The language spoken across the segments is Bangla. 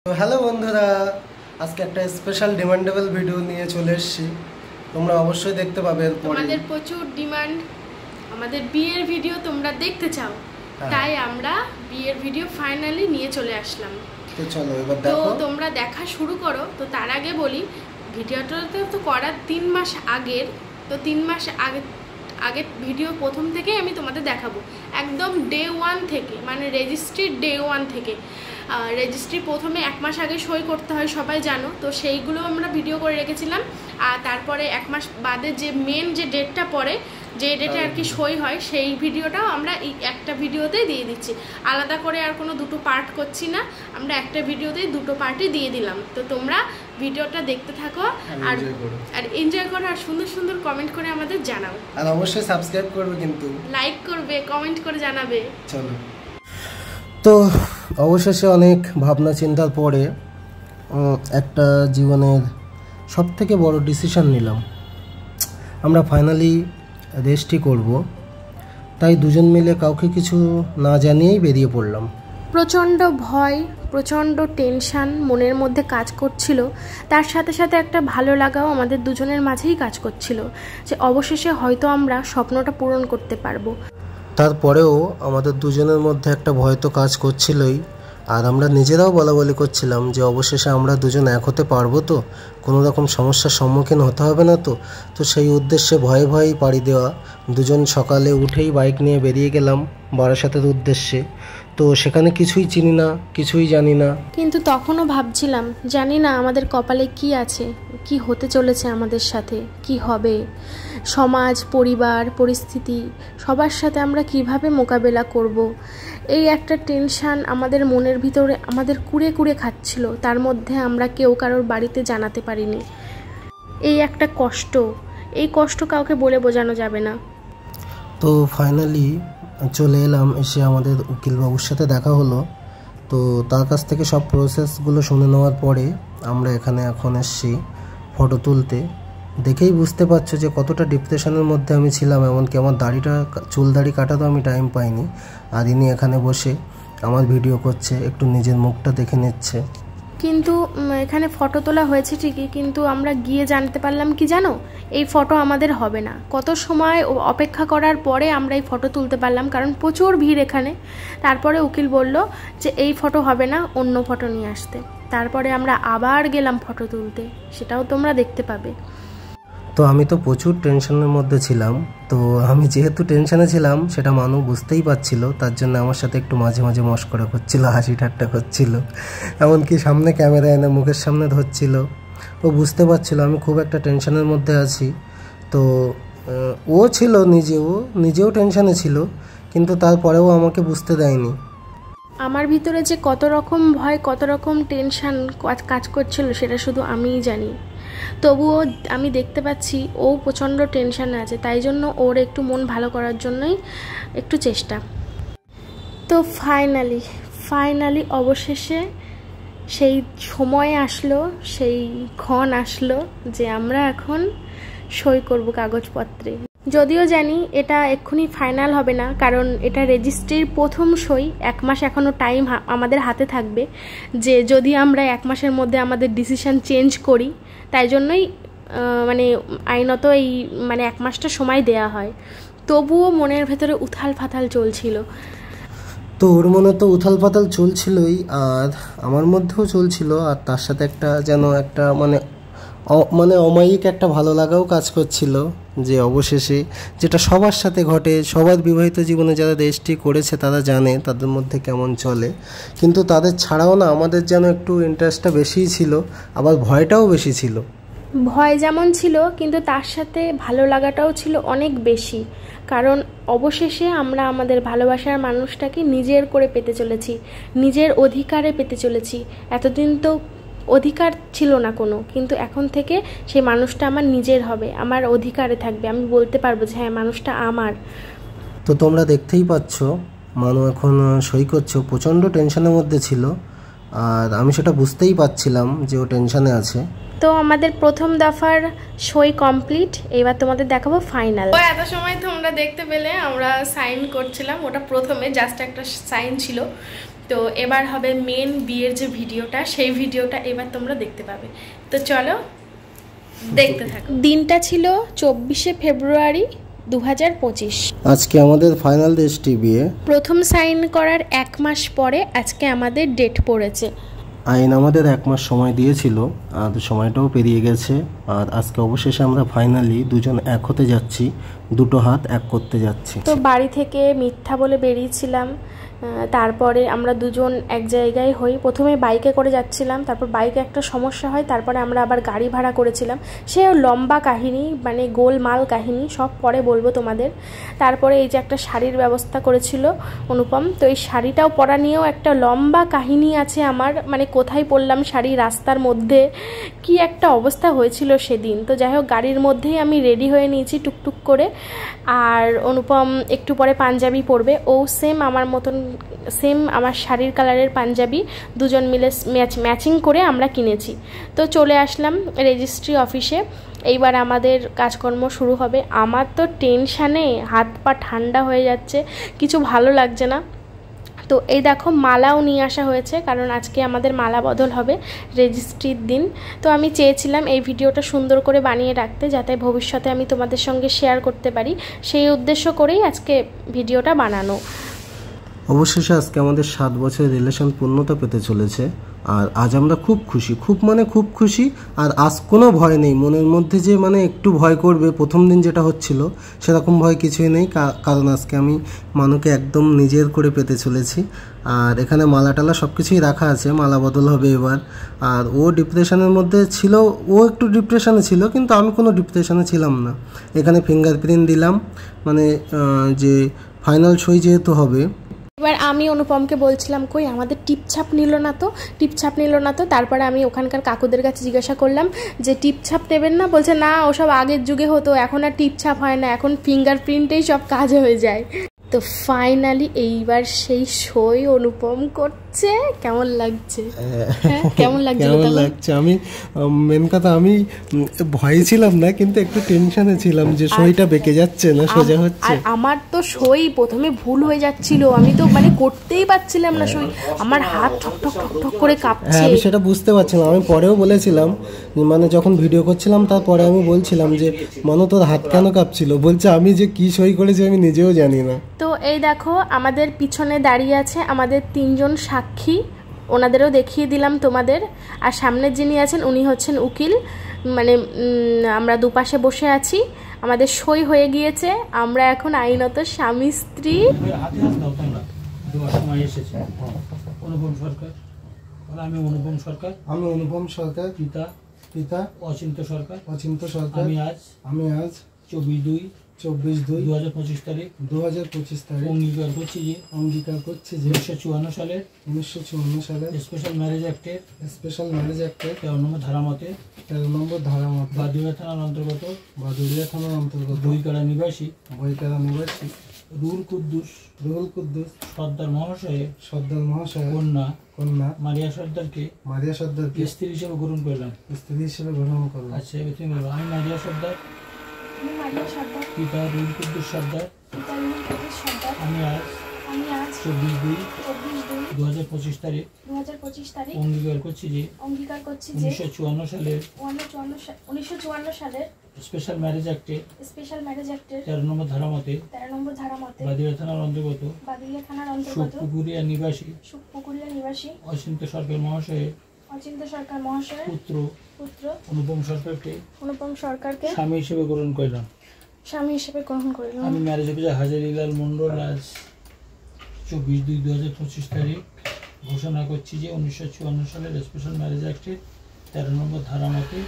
তো হ্যালো বন্ধুরা, আজকে একটা স্পেশাল ডিমান্ডেবল ভিডিও নিয়ে চলে এসেছি। তোমরা অবশ্যই দেখতে পাবে এরপরে। তোমাদের প্রচুর ডিমান্ড, আমাদের বিয়ের ভিডিও তোমরা দেখতে চাও, তাই আমরা বিয়ের ভিডিও ফাইনালি নিয়ে চলে আসলাম। তো চলো এবার দেখো। তো তোমরা দেখা শুরু করো। তো তার আগে বলি, ভিডিওটা তো করার 3 মাস আগের, তো 3 মাস আগে ভিডিও প্রথম থেকে আমি তোমাদের দেখাবো, একদম ডে 1 থেকে, মানে রেজিস্ট্রির ডে 1 থেকে। রেজিস্ট্রি প্রথমে 1 মাস আগে সই করতে হয়, সবাই জানো। তো সেইগুলো আমরা ভিডিও করে রেখেছিলাম। আর তারপরে 1 মাস বাদে যে মেন যে ডেটটা পড়ে, যে ডেটে আর কি সই হয়, সেই ভিডিওটাও আমরা এই একটা ভিডিওতেই দিয়ে দিচ্ছি। আলাদা করে আর কোনো দুটো পার্ট করছি না, আমরা একটা ভিডিওতেই দুটো পার্টই দিয়ে দিলাম। তো তোমরা ভিডিওটা দেখতে থাকো আর এনজয় করো, আর সুন্দর সুন্দর কমেন্ট করে আমাদের জানাও। আর অবশ্যই সাবস্ক্রাইব করবে, কিন্তু লাইক করবে, কমেন্ট করে জানাবে। চলো। তো অবশেষে অনেক ভাবনা চিন্তার পরে একটা জীবনের সবথেকে বড় ডিসিশন নিলাম। আমরা ফাইনালি রেজিস্ট্রি করব, তাই দুজন মিলে কাউকে কিছু না জানিয়েই বেরিয়ে পড়লাম। প্রচণ্ড ভয়, প্রচণ্ড টেনশান মনের মধ্যে কাজ করছিল। তার সাথে সাথে একটা ভালো লাগাও আমাদের দুজনের মাঝেই কাজ করছিল, যে অবশেষে হয়তো আমরা স্বপ্নটা পূরণ করতে পারবো। তারপরেও আমাদের দুজনের মধ্যে একটা ভয় তো কাজ করছিলই, আর আমরা নিজেরাও বলাবলি করছিলাম যে অবশেষে আমরা দুজন এক হতে পারবো তো, কোনো রকম সমস্যার সম্মুখীন হতে হবে না তো। তো সেই উদ্দেশ্যে ভয়ে ভয়েই পাড়ি দেওয়া। দুজন সকালে উঠেই বাইক নিয়ে বেরিয়ে গেলাম বারাসাতের উদ্দেশ্যে। তো সেখানে কিছুই চিনি না, কিছুই জানি না, কিন্তু তখনও ভাবছিলাম, জানি না আমাদের কপালে কি আছে, কি হতে চলেছে আমাদের সাথে, কি হবে। সমাজ, পরিবার, পরিস্থিতি সবার সাথে আমরা কিভাবে মোকাবেলা করব, এই একটা টেনশান আমাদের মনের ভিতরে আমাদের কুড়ে কুড়ে খাচ্ছিল। তার মধ্যে আমরা কেউ কারোর বাড়িতে জানাতে পারিনি। এই একটা কষ্ট, এই কষ্ট কাউকে বলে বোঝানো যাবে না। তো ফাইনালি চলে এলাম, এসে আমাদের উকিলবাবুর সাথে দেখা হলো। তো তার কাছ থেকে সব প্রসেসগুলো শুনে নেওয়ার পরে আমরা এখানে এখন এসেছি ফটো তুলতে। দেখেই বুঝতে পারছো যে কতটা ডিপ্রেশনের মধ্যে আমি ছিলাম। এমনকি আমার চুল দাড়ি কাটাতেও আমি টাইম পাইনি, আর ইনি এখানে বসে আমার ভিডিও করছে, একটু নিজের মুখটা দেখে নিচ্ছে। কিন্তু এখানে ফটো তোলা হয়েছে ঠিকই, কিন্তু আমরা গিয়ে জানতে পারলাম কি জানো, এই ফটো আমাদের হবে না। কত সময় অপেক্ষা করার পরে আমরা এই ফটো তুলতে পারলাম, কারণ প্রচুর ভিড় এখানে। তারপরে উকিল বলল যে এই ফটো হবে না, অন্য ফটো নিয়ে আসতে। তারপরে আমরা আবার গেলাম ফটো তুলতে, সেটাও তোমরা দেখতে পাবে। তো আমি তো প্রচুর টেনশনের মধ্যে ছিলাম। তো আমি যেহেতু টেনশনে ছিলাম সেটা মানু বুঝতেই পারছিল, তার জন্য আমার সাথে একটু মাঝে মাঝে মস্করা করছিল, হাসি ঠাট্টা করছিল, এমনকি সামনে ক্যামেরা এনে মুখের সামনে ধরছিল। ও বুঝতে পারছিল আমি খুব একটা টেনশনের মধ্যে আছি। তো ও ছিল নিজেও টেনশনে ছিল, কিন্তু তারপরেও আমাকে বুঝতে দেয়নি। আমার ভিতরে যে কত রকম ভয়, কত রকম টেনশান কাজ করছিল সেটা শুধু আমিই জানি। তবুও আমি দেখতে পাচ্ছি ও প্রচণ্ড টেনশানে আছে, তাই জন্য ওর একটু মন ভালো করার জন্যই একটু চেষ্টা। তো ফাইনালি অবশেষে সেই সময় আসলো, সেই ক্ষণ আসলো যে আমরা এখন সই করব কাগজপত্রে। যদিও জানি এটা এক্ষুনি ফাইনাল হবে না, কারণ এটা রেজিস্ট্রির প্রথম সই। 1 মাস এখনও টাইম আমাদের হাতে থাকবে, যে যদি আমরা 1 মাসের মধ্যে আমাদের ডিসিশান চেঞ্জ করি, তাই জন্যই মানে আইনত এই 1 মাসটা সময় দেয়া হয়। তবুও মনের ভেতরে উথাল ফাথাল চলছিল। তো ওর মনে তো উথাল পাতাল চলছিলই, আর আমার মধ্যেও চলছিল, আর তার সাথে একটা যেন একটা মানে অমায়িক একটা ভালো লাগাও কাজ করছিল, যে অবশেষে যেটা সবার সাথে ঘটে, সবার বিবাহিত জীবনে যারা রেজিস্ট্রি করেছে তারা জানে তাদের মধ্যে কেমন চলে। কিন্তু তাদের ছাড়াও না আমাদের যেন একটু ইন্টারেস্টটা বেশিই ছিল, আবার ভয়টাও বেশি ছিল। ভয় যেমন ছিল, কিন্তু তার সাথে ভালো লাগাটাও ছিল অনেক বেশি, কারণ অবশেষে আমরা আমাদের ভালোবাসার মানুষটাকে নিজের করে পেতে চলেছি, নিজের অধিকারে পেতে চলেছি। এতদিন তো অধিকার ছিল না কোনো, কিন্তু এখন থেকে সেই মানুষটা আমার নিজের হবে, আমার অধিকারে থাকবে। আমি বলতে পারবো যে হ্যাঁ, মানুষটা আমার। তো তোমরা দেখতেই পাচ্ছ মানু এখন সই করছে। প্রচণ্ড টেনশনের মধ্যে ছিল, আর আমি সেটা বুঝতেই পারছিলাম যে ও টেনশনে আছে। তো আমাদের প্রথম দফার সই কমপ্লিট, এবার তোমাদের দেখাবো ফাইনাল। এত সময় তোমরা দেখতে পেলে আমরা সাইন করছিলাম, ওটা প্রথমে জাস্ট একটা সাইন ছিল। তো এবার হবে মেন বিয়ের যে ভিডিওটা, সেই ভিডিওটা এবার তোমরা দেখতে পাবে। তো চলো দেখতে থাকো। দিনটা ছিল 24শে ফেব্রুয়ারি 2025। আজকে আমাদের ফাইনাল রেজিস্ট্রি বিয়ে। প্রথম সাইন করার 1 মাস পরে আজকে আমাদের ডেট পড়েছে। আইন আমাদের 1 মাস সময় দিয়েছিল, আর সময়টাও পেরিয়ে গেছে। আর আজকে অবশেষে আমরা ফাইনালি দুজন এক হতে যাচ্ছি, দুটো হাত এক করতে যাচ্ছি। তো বাড়ি থেকে মিথ্যা বলে বেরিয়েছিলাম, তারপরে আমরা দুজন এক জায়গায় হই। প্রথমে বাইকে করে যাচ্ছিলাম, তারপর বাইকে একটা সমস্যা হয়, তারপরে আমরা আবার গাড়ি ভাড়া করেছিলাম। সে লম্বা কাহিনী, মানে গোলমাল কাহিনী, সব পরে বলবো তোমাদের। তারপরে এই যে একটা শাড়ির ব্যবস্থা করেছিল অনুপম, তো এই শাড়িটাও পরা নিয়েও একটা লম্বা কাহিনী আছে আমার। মানে কোথায় পরলাম শাড়ি, রাস্তার মধ্যে কি একটা অবস্থা হয়েছিল সেদিন। তো যাই হোক, গাড়ির মধ্যেই আমি রেডি হয়ে নিয়েছি টুকটুক করে। আর অনুপম একটু পরে পাঞ্জাবি পরবে, ও সেম আমার মতন, সেম আমার শাড়ির কালারের পাঞ্জাবি দুজন মিলে ম্যাচিং করে আমরা কিনেছি। তো চলে আসলাম রেজিস্ট্রি অফিসে। এইবার আমাদের কাজকর্ম শুরু হবে। আমার তো টেনশানে হাত পা ঠান্ডা হয়ে যাচ্ছে, কিছু ভালো লাগছে না। তো এই দেখো মালাও নিয়ে আসা হয়েছে, কারণ আজকে আমাদের মালা বদল হবে রেজিস্ট্রির দিন। তো আমি চেয়েছিলাম এই ভিডিওটা সুন্দর করে বানিয়ে রাখতে, যাতে ভবিষ্যতে আমি তোমাদের সঙ্গে শেয়ার করতে পারি, সেই উদ্দেশ্য করেই আজকে ভিডিওটা বানানো। অবশেষে আজকে আমাদের 7 বছরের রিলেশন পূর্ণতা পেতে চলেছে। আর আজ আমরা খুব খুশি, খুব খুশি। আর আজ কোনো ভয় নেই মনের মধ্যে, যে মানে একটু ভয় করবে প্রথম দিন যেটা হচ্ছিল, সেরকম ভয় কিছুই নেই। কারণ আজকে আমি মানুকে একদম নিজের করে পেতে চলেছি। আর এখানে মালা টালা সব কিছুই রাখা আছে, মালা বদল হবে এবার। আর ও ডিপ্রেশনের মধ্যে ছিল, ও একটু ডিপ্রেশনে ছিল, কিন্তু আমি কোনো ডিপ্রেশনে ছিলাম না। এখানে ফিঙ্গারপ্রিন্ট দিলাম, মানে যে ফাইনাল সই যেহেতু হবে। এবার আমি অনুপমকে বলছিলাম, কই আমাদের টিপছাপ নিল না তো। তারপরে আমি ওখানকার কাকুদের কাছে জিজ্ঞাসা করলাম যে টিপছাপ নেবেন না? বলছে না, ওসব আগের যুগে হতো, এখন আর টিপছাপ হয় না, এখন ফিঙ্গারপ্রিন্টেই সব কাজ হয়ে যায়। তো ফাইনালি এইবার সেই সই অনুপম করছে। কেমন লাগছে? কেমন লাগছে? আমি মেন কথা, আমি ভয়ে ছিলাম না, কিন্তু একটু টেনশনে ছিলাম যে সইটা বেঁকে যাচ্ছে না, সোজা হচ্ছে। আর আমার তো সই প্রথমে ভুল হয়ে যাচ্ছিল, আমি তো মানে করতেই পারছিলাম না সই, আমার হাত ঠক ঠক ঠক ঠক করে কাঁপছে। হ্যাঁ, আমি সেটা বুঝতে পারছিলাম। আমি পরেও বলেছিলাম, মানে যখন ভিডিও করছিলাম তারপরে আমি বলছিলাম যে মনে তোর হাত কেন কাঁপছিল? বলছে আমি যে কি সই করেছি আমি নিজেও জানি না। তো এই দেখো আমাদের পিছনে দাঁড়িয়ে আছে আমাদের 3 জন সাক্ষী, ওনাদেরও দেখিয়ে দিলাম তোমাদের। আর সামনের যিনি আছেন উনি হচ্ছেন উকিল। মানে আমরা দুপাশে বসে আছি, আমাদের সই হয়ে গিয়েছে, আমরা এখন আইনত স্বামী স্ত্রী। আমি অনুপম সরকার, পিতা অচিন্ত সরকার। আমি আজ 24/2/2025 তারিখ অঙ্গীকার করছি যে 1954 সালের স্পেশাল ম্যারেজ অ্যাক্টের 13 নম্বর ধারা মতে বাদুড়িয়া থানার অন্তর্গত বইকারা নিবাসী রুহুল কুদ্দুস সর্দার মহাশয় কন্যা মারিয়া সর্দারকে স্ত্রী হিসেবে গ্রহণ করলাম। আচ্ছা, তুমি বলো। আমি মারিয়া সর্দার, পিতা রুহুল কুদ্দুস সর্দার। আমি আজ 24/2/2025 তারিখ অঙ্গীকার করছি যে 1954 সালের স্পেশাল ম্যারেজ অ্যাক্টের 13 নম্বর ধারা মতে বাদুড়িয়া থানার অন্তর্গত সুখপুকুরিয়া নিবাসী অচিন্ত সরকার মহাশয়ের পুত্র অনুপম সরকারকে স্বামী হিসেবে গ্রহণ করলাম। আমি ম্যারেজ অফিসার হাজারিলাল মন্ডল আজ 24/2/2025 তারিখ ঘোষণা করছি যে 1954 সালের স্পেশাল ম্যারেজ অ্যাক্টের 13 নম্বর ধারা মতে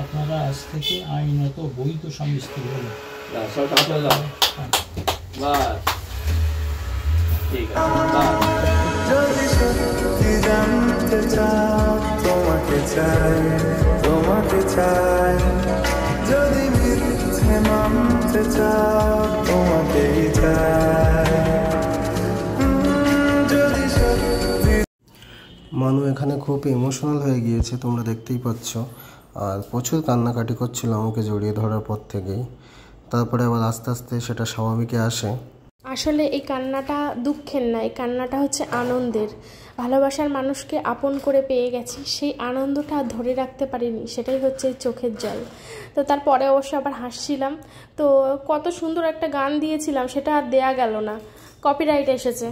আপনারা আজ থেকে আইনত বৈধ স্বামী স্ত্রী হলেন। তোমাকে চাই যদি মিথ্যে মানতে চাও, তোমাকেই চাই। মানু এখানে খুব ইমোশনাল হয়ে গিয়েছে, তোমরা দেখতেই পাচ্ছ। আর প্রচুর কান্নাকাটি করছিল আমাকে জড়িয়ে ধরার পর থেকেই। তারপরে আবার আস্তে আস্তে সেটা স্বাভাবিকে আসে। আসলে এই কান্নাটা দুঃখের না, এই কান্নাটা হচ্ছে আনন্দের। ভালোবাসার মানুষকে আপন করে পেয়ে গেছি, সেই আনন্দটা ধরে রাখতে পারিনি, সেটাই হচ্ছে চোখের জল। তো তারপরে অবশ্য আবার হাসছিলাম। তো কত সুন্দর একটা গান দিয়েছিলাম, সেটা আর দেয়া গেল না, কপিরাইট এসেছে।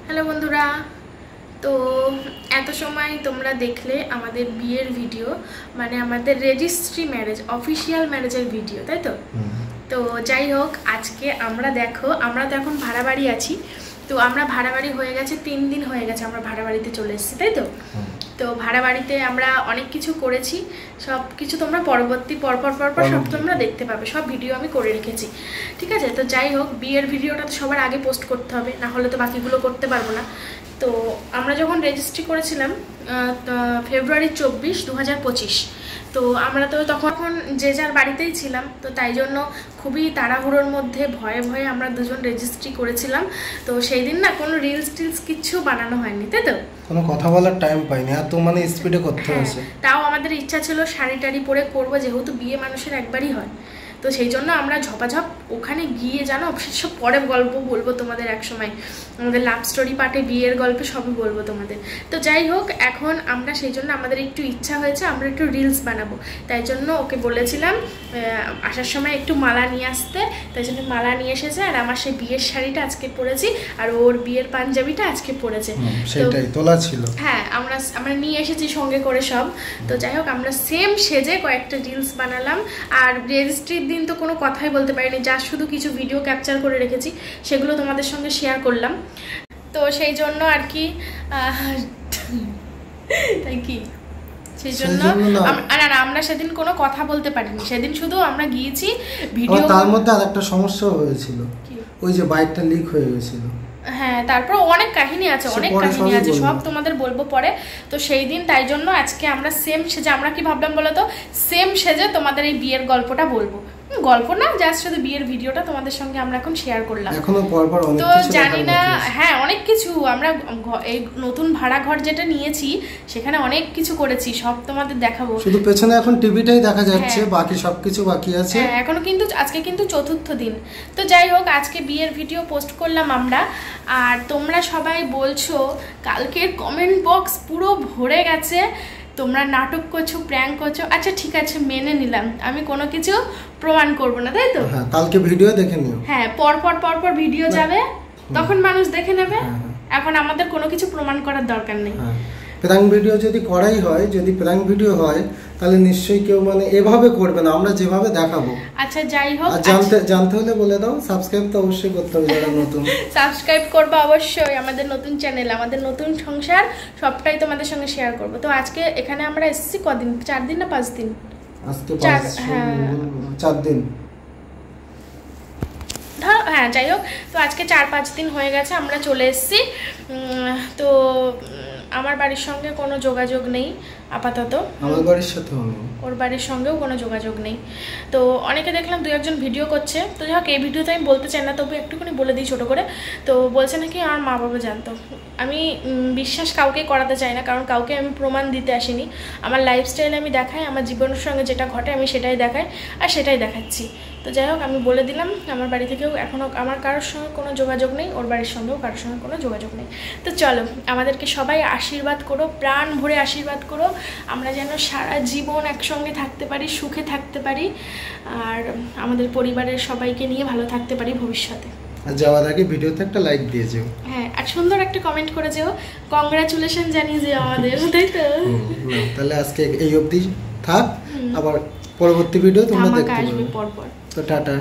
হ্যালো বন্ধুরা, তো এত সময় তোমরা দেখলে আমাদের বিয়ের ভিডিও, মানে আমাদের রেজিস্ট্রি ম্যারেজ, অফিসিয়াল ম্যারেজের ভিডিও, তাই তো? তো যাই হোক, আজকে আমরা দেখো, আমরা তো এখন ভাড়া বাড়ি আছি। তো আমরা ভাড়া বাড়ি হয়ে গেছে 3 দিন হয়ে গেছে, আমরা ভাড়া বাড়িতে চলে এসেছি, তাই তো? তো ভাড়া বাড়িতে আমরা অনেক কিছু করেছি, সব কিছু তোমরা পরবর্তী পরপর সব তোমরা দেখতে পাবে, সব ভিডিও আমি করে রেখেছি, ঠিক আছে? তো যাই হোক, বিয়ের ভিডিওটা তো সবার আগে পোস্ট করতে হবে, না হলে তো বাকিগুলো করতে পারবো না। তো আমরা যখন রেজিস্ট্রি করেছিলাম ফেব্রুয়ারি 24, 2025, তো আমরা তো তখন যে যার বাড়িতেই ছিলাম, তো তাই জন্য খুবই তাড়াহুড়োর মধ্যে ভয়ে ভয়ে আমরা দুজন রেজিস্ট্রি করেছিলাম। তো সেই দিন না কোনো রিলস টিলস কিচ্ছু বানানো হয়নি, তাই তো? কোনো কথা বলার টাইম পাইনি, আর তো মানে স্পিডে করতে হয়েছে। তাও আমাদের ইচ্ছা ছিল শাড়ি টাড়ি পরে করবো, যেহেতু বিয়ে মানুষের একবারই হয়। তো সেই জন্য আমরা ঝপাঝপ ওখানে গিয়ে, জানো, সেসব পরে গল্প বলবো তোমাদের এক সময়, আমাদের লাভ স্টোরি পার্টে, বিয়ের গল্পে সবই বলবো তোমাদের। তো যাই হোক, এখন আমরা সেই জন্য আমাদের একটু ইচ্ছা হয়েছে আমরা একটু রিলস বানাবো, তাই জন্য ওকে বলেছিলাম আসার সময় একটু মালা নিয়ে আসতে, তাই জন্য মালা নিয়ে এসেছে। আর আমার সেই বিয়ের শাড়িটা আজকে পরেছি, আর ওর বিয়ের পাঞ্জাবিটা আজকে পরেছে, সেটাই তোলা ছিল। হ্যাঁ, আমরা নিয়ে এসেছি সঙ্গে করে সব। তো যাই হোক, আমরা সেম সেজে কয়েকটা রিলস বানালাম। আর রেজিস্ট্রির দিন তো কোনো কথাই বলতে পারিনি, যা শুধু কিছু ভিডিও ক্যাপচার করে রেখেছি, সেগুলো তোমাদের সঙ্গে শেয়ার করলাম। তো সেই জন্য আর কি, তাই কি সেই জন্য আমরা সেদিন কোনো কথা বলতে পারিনি, সেদিন শুধু আমরা গিয়েছি ভিডিও। তার মধ্যে আরেকটা সমস্যা হয়েছিল, ওই যে বাইকটা লিক হয়ে গেছিল। হ্যাঁ, তারপর অনেক কাহিনী আছে, সব তোমাদের বলবো পরে। তো সেই দিন তাই জন্য আজকে আমরা সেম সেজে, আমরা কি ভাবলাম বলো তো, সেম সেজে তোমাদের এই বিয়ের গল্পটা বলবো। গল্প না, জাস্ট শুধু বিয়ের ভিডিওটা তোমাদের সঙ্গে আমরা এখন শেয়ার করলাম। এখনো পরপর অনেক তো কিছু জানি না, হ্যাঁ অনেক কিছু। আমরা এই নতুন ভাড়া ঘর যেটা নিয়েছি, সেখানে অনেক কিছু করেছি, সব তোমাদের দেখাবো। শুধু পেছনে এখন টিভিটাই দেখা যাচ্ছে, বাকি সবকিছু বাকি আছে। হ্যাঁ, এখনো কিন্তু আজকে কিন্তু 4র্থ দিন। তো যাই হোক, আজকে বিয়ের ভিডিও পোস্ট করলাম আমরা। আর তোমরা সবাই বলছো, কালকের কমেন্ট বক্স পুরো ভরে গেছে, তোমরা নাটক করছো, প্র্যাঙ্ক করছো। আচ্ছা ঠিক আছে, মেনে নিলাম, আমি কোনো কিছু প্রমাণ করব না, তাই তো? হ্যাঁ, কালকে ভিডিও দেখে নিও। হ্যাঁ, পরপর ভিডিও যাবে, তখন মানুষ দেখে নেবে। এখন আমাদের কোনো কিছু প্রমাণ করার দরকার নেই। প্র্যাঙ্ক ভিডিও যদি করাই হয়, যদি প্র্যাঙ্ক ভিডিও হয়, তাহলে নিশ্চয়ই কেউ মানে এভাবে করবে না, আমরা যেভাবে দেখাবো। আচ্ছা যাই হোক, জানতে হলে বলে দাও, সাবস্ক্রাইব তো অবশ্যই করতে হবে যারা নতুন। সাবস্ক্রাইব করবে অবশ্যই, আমাদের নতুন চ্যানেল, আমাদের নতুন সংসার, সবটাই তোমাদের সঙ্গে শেয়ার করব। তো আজকে এখানে আমরা এসেছি কদিন, 4 দিন না 5 দিন? আজকে 4 দিন। হ্যাঁ, যাই হোক, তো আজকে 4-5 দিন হয়ে গেছে আমরা চলে এসেছি। তো আমার বাড়ির সঙ্গে কোনো যোগাযোগ নেই আপাতত, আমার বাড়ির সাথেও নেই, ওর বাড়ির সঙ্গেও কোনো যোগাযোগ নেই। তো অনেকে দেখলাম 2-1জন ভিডিও করছে। তো যাই হোক, এই ভিডিওতে আমি বলতে চাই না, তবু একটুখানি বলে দিই ছোটো করে। তো বলছে নাকি আমার মা বাবা জানতো। আমি বিশ্বাস কাউকে করাতে চাই না, কারণ কাউকে আমি প্রমাণ দিতে আসিনি। আমার লাইফস্টাইল আমি দেখাই, আমার জীবনের সঙ্গে যেটা ঘটে আমি সেটাই দেখাই, আর সেটাই দেখাচ্ছি। তো যাই হোক, আমি বলে দিলাম, আমার বাড়ি থেকেও এখনও আমার কারোর সঙ্গে কোনো যোগাযোগ নেই, ওর বাড়ির সঙ্গেও কারোর সঙ্গে কোনো যোগাযোগ নেই। তো চলো, আমাদেরকে সবাই আশীর্বাদ করো, প্রাণ ভরে আশীর্বাদ করো, আমরা যেন সারা জীবন একসঙ্গে থাকতে পারি, সুখে থাকতে পারি, আর আমাদের পরিবারের সবাইকে নিয়ে ভালো থাকতে পারি ভবিষ্যতে। আর যাওয়ার আগে ভিডিওতে একটা লাইক দিয়ে যেও। হ্যাঁ, আর সুন্দর একটা কমেন্ট করে যেও, কংগ্রাচুলেশন জানিয়ে যেও আমাদের, তাই তো? তাহলে আজকে এই অবধি থাক, আবার পরবর্তী ভিডিও তোমরা দেখতে পাবে। পরপর। তো টাটা।